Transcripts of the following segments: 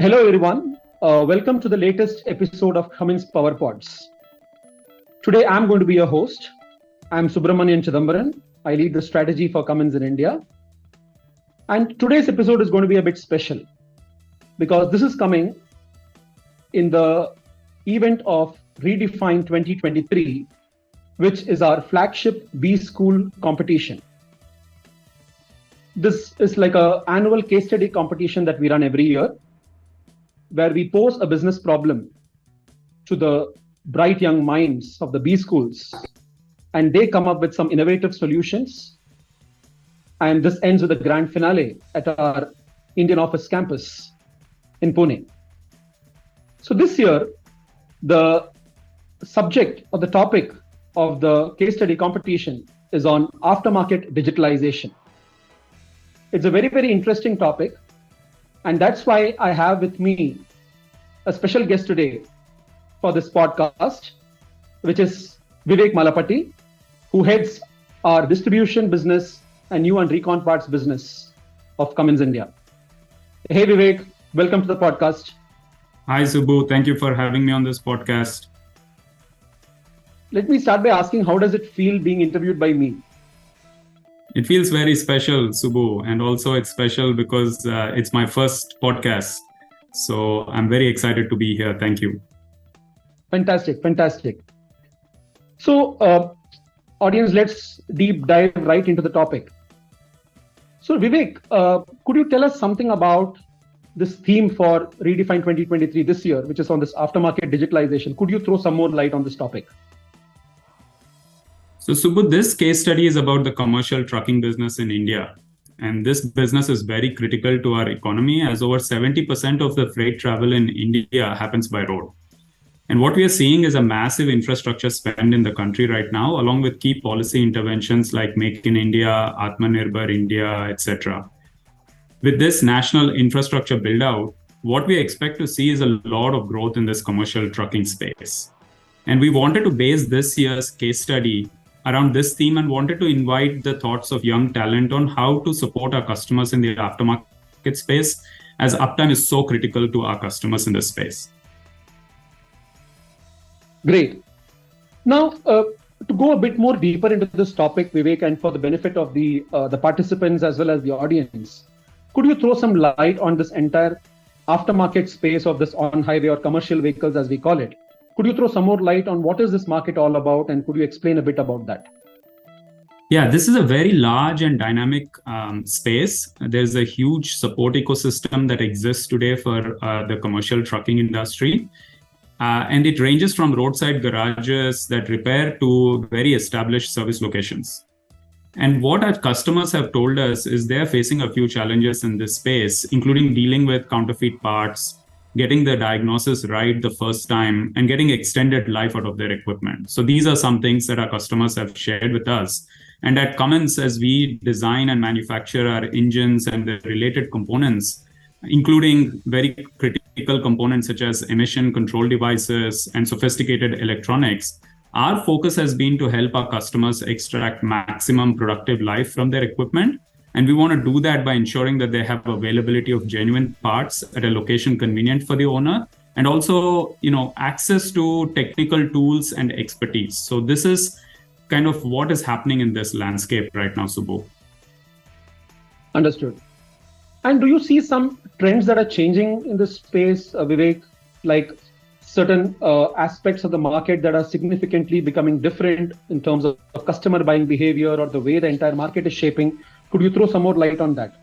Hello, everyone. Welcome to the latest episode of Cummins Power Pods. Today, I'm going to be your host. I'm Subramanian Chidambaran. I lead the strategy for Cummins in India. And today's episode is going to be a bit special because this is coming in the event of Redefine 2023, which is our flagship B-School competition. This is like an annual case study competition that we run every year, where we pose a business problem to the bright young minds of the B schools, and they come up with some innovative solutions. And this ends with a grand finale at our Indian Office campus in Pune. So this year, the subject or the topic of the case study competition is on aftermarket digitalization. It's a very, very interesting topic. And that's why I have with me a special guest today for this podcast, which is Vivek Malapati, who heads our distribution business and new and recon parts business of Cummins India. Hey Vivek, welcome to the podcast. Hi Subbu, thank you for having me on this podcast. Let me start by asking, how does it feel being interviewed by me? It feels very special, Subbu, and also it's special because it's my first podcast. So I'm very excited to be here. Thank you. Fantastic. So, audience, let's deep dive right into the topic. So, Vivek, could you tell us something about this theme for Redefine 2023 this year, which is on this aftermarket digitalization? Could you throw some more light on this topic? So Subbu, this case study is about the commercial trucking business in India. And this business is very critical to our economy, as over 70% of the freight travel in India happens by road. And what we are seeing is a massive infrastructure spend in the country right now, along with key policy interventions like Make in India, Atmanirbhar India, etc. With this national infrastructure build out, what we expect to see is a lot of growth in this commercial trucking space. And we wanted to base this year's case study around this theme and wanted to invite the thoughts of young talent on how to support our customers in the aftermarket space, as uptime is so critical to our customers in this space. Great. Now, to go a bit more deeper into this topic, Vivek, and for the benefit of the participants as well as the audience, could you throw some light on this entire aftermarket space of this on-highway or commercial vehicles, as we call it? Could you throw some more light on what is this market all about, and could you explain a bit about that? Yeah, this is a very large and dynamic space. There's a huge support ecosystem that exists today for the commercial trucking industry. And it ranges from roadside garages that repair to very established service locations. And what our customers have told us is they're facing a few challenges in this space, including dealing with counterfeit parts, getting the diagnosis right the first time, and getting extended life out of their equipment. So these are some things that our customers have shared with us. And at Cummins, as we design and manufacture our engines and the related components, including very critical components such as emission control devices and sophisticated electronics, our focus has been to help our customers extract maximum productive life from their equipment. And we want to do that by ensuring that they have availability of genuine parts at a location convenient for the owner, and also, access to technical tools and expertise. So this is kind of what is happening in this landscape right now, Subbu. Understood. And do you see some trends that are changing in this space, Vivek, like certain aspects of the market that are significantly becoming different in terms of customer buying behavior or the way the entire market is shaping? Could you throw some more light on that?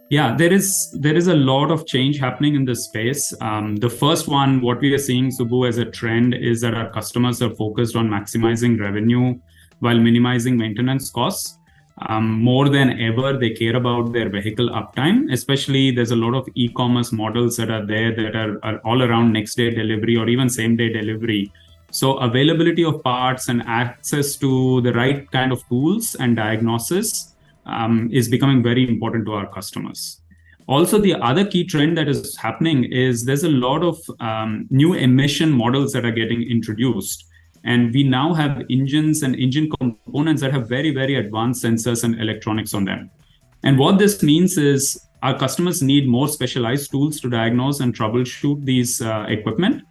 Yeah, there is a lot of change happening in this space. The first one, what we are seeing, Subbu, as a trend is that our customers are focused on maximizing revenue while minimizing maintenance costs. More than ever, they care about their vehicle uptime. Especially, there's a lot of e-commerce models that are there that are all around next day delivery or even same day delivery. So availability of parts and access to the right kind of tools and diagnosis is becoming very important to our customers. Also, the other key trend that is happening is there's a lot of new emission models that are getting introduced. And we now have engines and engine components that have very, very advanced sensors and electronics on them. And what this means is our customers need more specialized tools to diagnose and troubleshoot these equipment.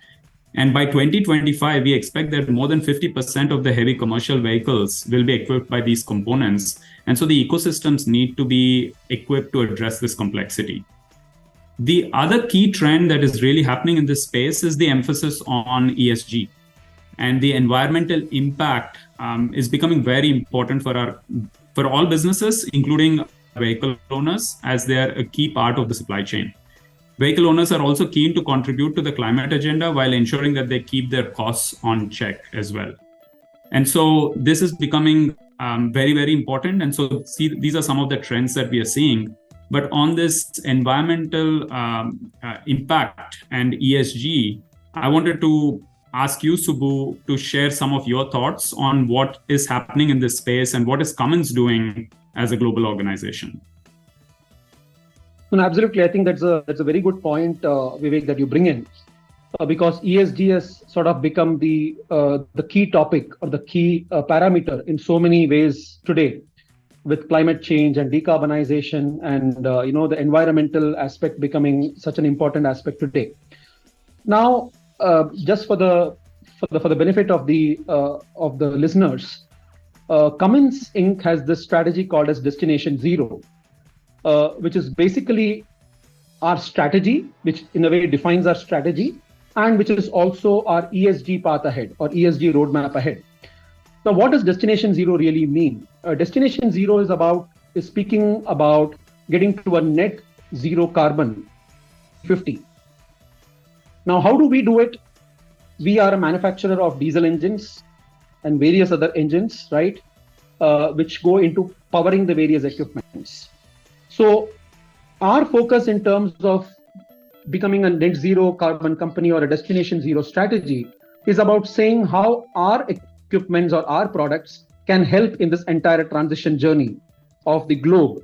And by 2025, we expect that more than 50% of the heavy commercial vehicles will be equipped by these components. And so the ecosystems need to be equipped to address this complexity. The other key trend that is really happening in this space is the emphasis on ESG. And the environmental impact is becoming very important for all businesses, including vehicle owners, as they are a key part of the supply chain. Vehicle owners are also keen to contribute to the climate agenda while ensuring that they keep their costs on check as well. And so this is becoming very, very important. And so these are some of the trends that we are seeing. But on this environmental impact and ESG, I wanted to ask you, Subbu, to share some of your thoughts on what is happening in this space and what is Cummins doing as a global organization. No, absolutely. I think that's a very good point, Vivek, that you bring in, because ESG has sort of become the key topic or the key parameter in so many ways today, with climate change and decarbonization and the environmental aspect becoming such an important aspect today. Now, just for the benefit of the listeners, Cummins Inc. has this strategy called as Destination Zero, which is basically our strategy, which in a way defines our strategy, and which is also our ESG path ahead or ESG roadmap ahead. Now, what does Destination Zero really mean? Destination Zero is speaking about getting to a net zero carbon 50. Now, how do we do it? We are a manufacturer of diesel engines and various other engines, right, which go into powering the various equipments. So our focus in terms of becoming a net zero carbon company or a Destination Zero strategy is about saying how our equipments or our products can help in this entire transition journey of the globe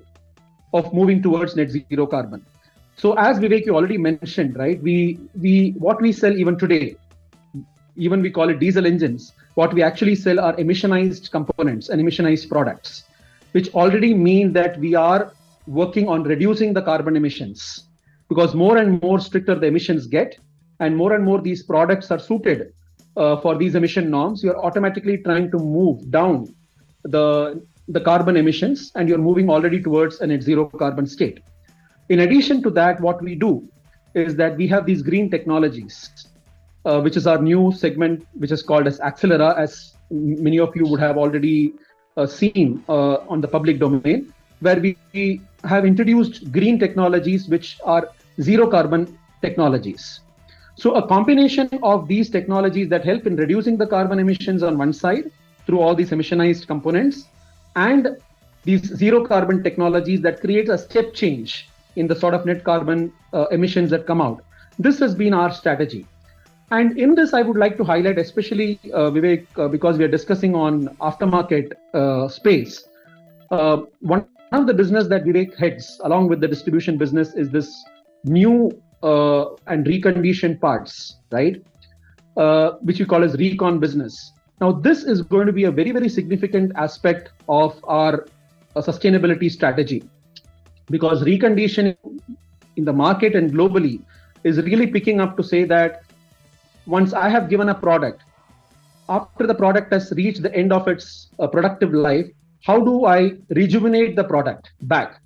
of moving towards net zero carbon. So as Vivek, you already mentioned, right, what we sell even today, even we call it diesel engines, what we actually sell are emissionized components and emissionized products, which already mean that we are working on reducing the carbon emissions, because more and more stricter the emissions get and more these products are suited for these emission norms, you're automatically trying to move down the carbon emissions and you're moving already towards a net zero carbon state. In addition to that, what we do is that we have these green technologies, which is our new segment, which is called as Accelera, as many of you would have already seen on the public domain, where we have introduced green technologies, which are zero carbon technologies. So a combination of these technologies that help in reducing the carbon emissions on one side through all these emissionized components, and these zero carbon technologies that create a step change in the sort of net carbon emissions that come out. This has been our strategy. And in this, I would like to highlight, especially Vivek, because we are discussing on aftermarket space. One of the business that Vivek heads along with the distribution business is this new and reconditioned parts, right? Which we call as recon business. Now, this is going to be a very, very significant aspect of our sustainability strategy, because reconditioning in the market and globally is really picking up to say that once I have given a product, after the product has reached the end of its productive life, how do I rejuvenate the product back?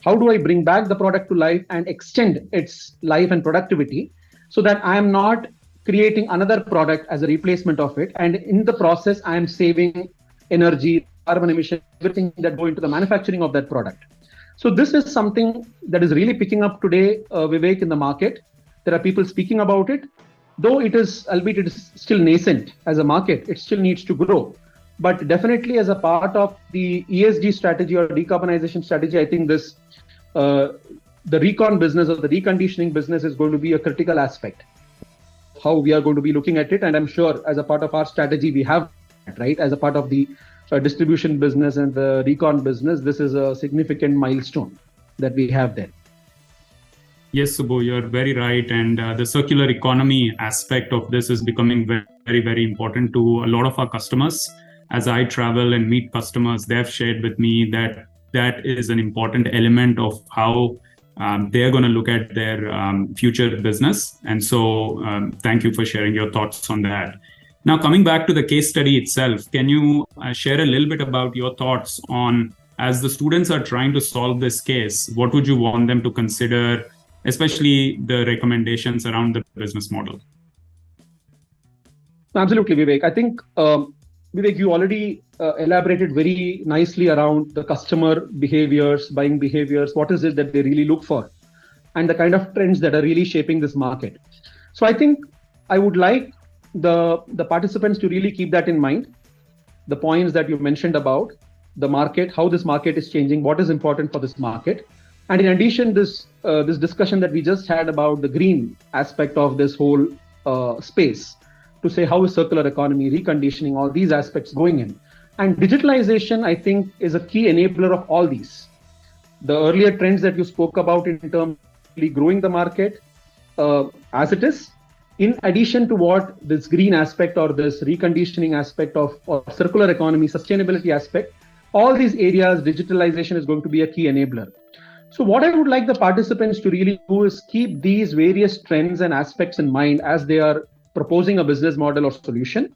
How do I bring back the product to life and extend its life and productivity so that I am not creating another product as a replacement of it? And in the process, I am saving energy, carbon emission, everything that go into the manufacturing of that product. So this is something that is really picking up today, Vivek, in the market. There are people speaking about it, though it is, albeit it is still nascent as a market, it still needs to grow. But definitely as a part of the ESG strategy or decarbonization strategy, I think this, the recon business or the reconditioning business is going to be a critical aspect. How we are going to be looking at it. And I'm sure as a part of our strategy, we have, right, as a part of the distribution business and the recon business, this is a significant milestone that we have there. Yes, Subbu, you're very right. And the circular economy aspect of this is becoming very, very important to a lot of our customers. As I travel and meet customers, they have shared with me that that is an important element of how they're going to look at their future business. And so thank you for sharing your thoughts on that. Now, coming back to the case study itself, can you share a little bit about your thoughts on, as the students are trying to solve this case, what would you want them to consider, especially the recommendations around the business model? Absolutely, Vivek. I think, Vivek, you already elaborated very nicely around the customer behaviors, buying behaviors, what is it that they really look for, and the kind of trends that are really shaping this market. So I think I would like the participants to really keep that in mind, the points that you mentioned about the market, how this market is changing, what is important for this market. And in addition, this discussion that we just had about the green aspect of this whole space, to say how is circular economy, reconditioning, all these aspects going in. And digitalization, I think, is a key enabler of all these. The earlier trends that you spoke about in terms of growing the market as it is, in addition to what this green aspect or this reconditioning aspect of or circular economy, sustainability aspect, all these areas, digitalization is going to be a key enabler. So what I would like the participants to really do is keep these various trends and aspects in mind as they are proposing a business model or solution.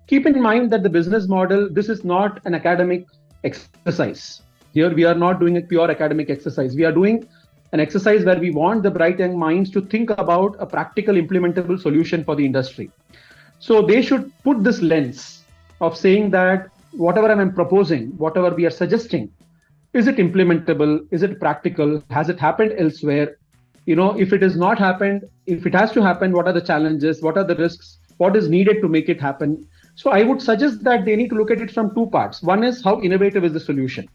Keep in mind that the business model, this is not an academic exercise. Here we are not doing a pure academic exercise. We are doing an exercise where we want the bright young minds to think about a practical implementable solution for the industry. So they should put this lens of saying that whatever I'm proposing, whatever we are suggesting, is it implementable? Is it practical? Has it happened elsewhere? If it has not happened, if it has to happen, what are the challenges? What are the risks? What is needed to make it happen? So I would suggest that they need to look at it from two parts. One is how innovative is the solution,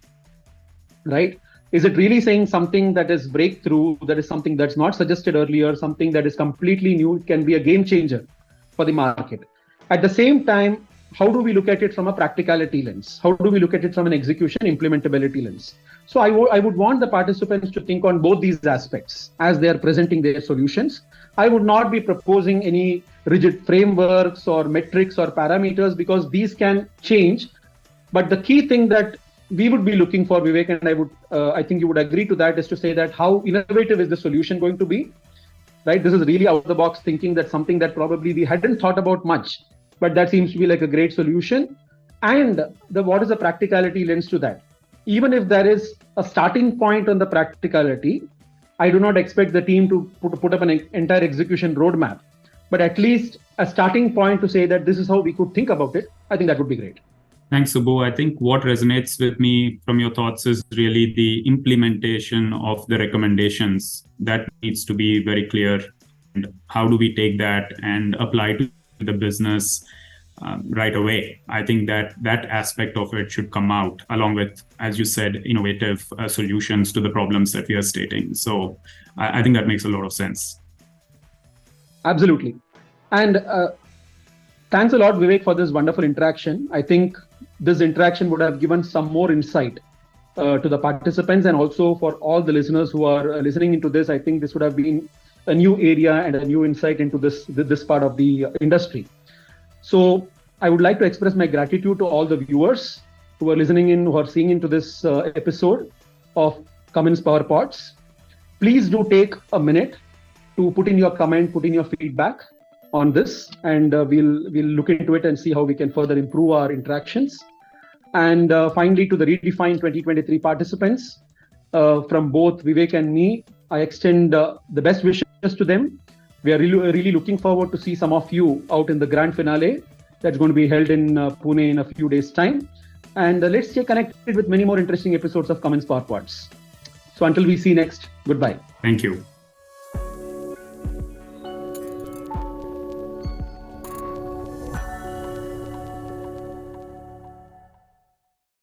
right? Is it really saying something that is breakthrough, that is something that's not suggested earlier, something that is completely new, can be a game changer for the market? At the same time, how do we look at it from a practicality lens? How do we look at it from an execution implementability lens? So I would want the participants to think on both these aspects as they are presenting their solutions. I would not be proposing any rigid frameworks or metrics or parameters, because these can change. But the key thing that we would be looking for, Vivek, and I think you would agree to that, is to say that how innovative is the solution going to be, right? This is really out of the box thinking, that something that probably we hadn't thought about much, but that seems to be like a great solution. And what is the practicality lens to that? Even if there is a starting point on the practicality, I do not expect the team to put up an entire execution roadmap, but at least a starting point to say that this is how we could think about it. I think that would be great. Thanks, Subbu. I think what resonates with me from your thoughts is really the implementation of the recommendations. That needs to be very clear. And how do we take that and apply to the business right away? I think that aspect of it should come out along with, as you said, innovative solutions to the problems that we are stating. So I think that makes a lot of sense. Absolutely. And thanks a lot, Vivek, for this wonderful interaction. I think this interaction would have given some more insight to the participants, and also for all the listeners who are listening into this. I think this would have been a new area and a new insight into this part of the industry. So I would like to express my gratitude to all the viewers who are listening in, who are seeing into this episode of Cummins Power Pods. Please do take a minute to put in your comment, put in your feedback on this, and we'll look into it and see how we can further improve our interactions. And finally, to the Redefine 2023 participants, from both Vivek and me, I extend the best wishes to them. We are really looking forward to see some of you out in the grand finale that's going to be held in Pune in a few days' time. And let's stay connected with many more interesting episodes of Cummins Power Pods. So until we see next, goodbye. Thank you.